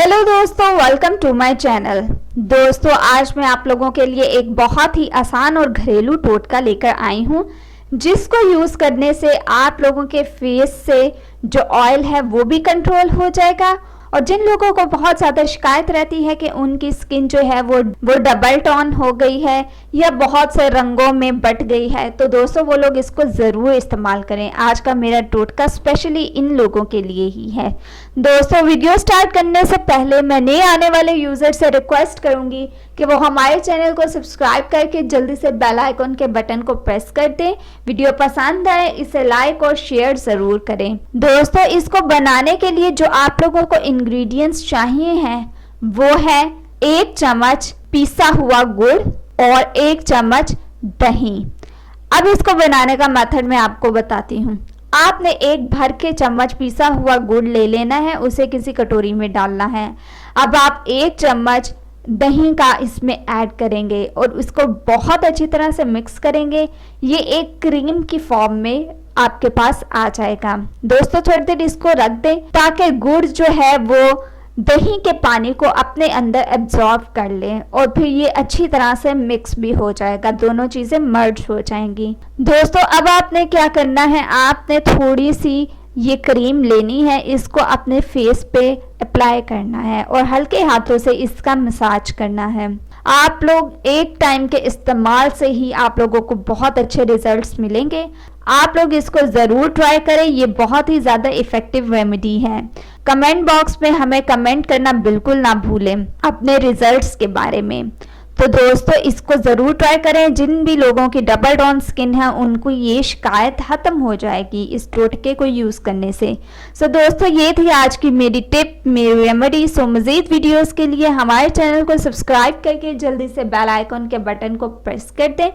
Hello दोस्तों, welcome to my channel. दोस्तों, आज मैं आप लोगों के लिए एक बहुत ही आसान और घरेलू टोटका लेकर आई हूँ, जिसको यूज़ करने से आप लोगों के फेस से जो ऑयल है वो भी कंट्रोल हो जाएगा। और जिन लोगों को बहुत ज़्यादा शिकायत रहती है कि उनकी स्किन जो है वो डबल टोन हो गई है या बहुत से रंगों में बट गई है, तो दोस्तों वो लोग इसको ज़रूर इस्तेमाल करें। आज का मेरा टोटका स्पेशली इन लोगों के लिए ही है। दोस्तों, वीडियो स्टार्ट करने से पहले मैं नए आने वाले यूज़र से रिक्वेस्ट करूंगी कि वो हमारे चैनल को सब्सक्राइब करके जल्दी से बेल आइकन के बटन को प्रेस कर दें। वीडियो पसंद आए इसे लाइक और शेयर ज़रूर करें। दोस्तों, इसको बनाने के लिए जो आप लोगों को इंग्रेडिएंट्स चाहिए हैं वो है 1 चम्मच पिसा हुआ गुड़ और 1 चम्मच दही। अब इसको बनाने का मेथड मैं आपको बताती हूँ। आपने 1 भर के चम्मच पिसा हुआ गुड़ ले लेना है, उसे किसी कटोरी में डालना है। अब आप 1 चम्मच दही का इसमें ऐड करेंगे और उसको बहुत अच्छी तरह से मिक्स करेंगे। ये एक क्रीम की फॉर्म में आपके पास आ जाएगा। दोस्तों, थोड़ी देर इसको रख दें ताकि गुड़ जो है वो दही के पानी को अपने अंदर एब्जॉर्ब कर लें और फिर ये अच्छी तरह से मिक्स भी हो जाएगा, दोनों चीज़ें मर्ज हो जाएंगी। दोस्तों, अब आपने क्या करना है, आपने थोड़ी सी ये क्रीम लेनी है, इसको अपने फेस पे अप्लाई करना है और हल्के हाथों से इसका मसाज करना है। आप लोग एक टाइम के इस्तेमाल से ही आप लोगों को बहुत अच्छे रिजल्ट्स मिलेंगे। आप लोग इसको ज़रूर ट्राई करें, ये बहुत ही ज़्यादा इफ़ेक्टिव रेमेडी है। कमेंट बॉक्स में हमें कमेंट करना बिल्कुल ना भूलें अपने रिजल्ट्स के बारे में। तो दोस्तों, इसको ज़रूर ट्राई करें। जिन भी लोगों की डबल टोन स्किन है उनको ये शिकायत ख़त्म हो जाएगी इस टोटके को यूज़ करने से। सो दोस्तों, ये थी आज की मेरी टिप, मेरी रेमेडी। सो मज़ीद वीडियोस के लिए हमारे चैनल को सब्सक्राइब करके जल्दी से बेल आइकन के बटन को प्रेस कर दें।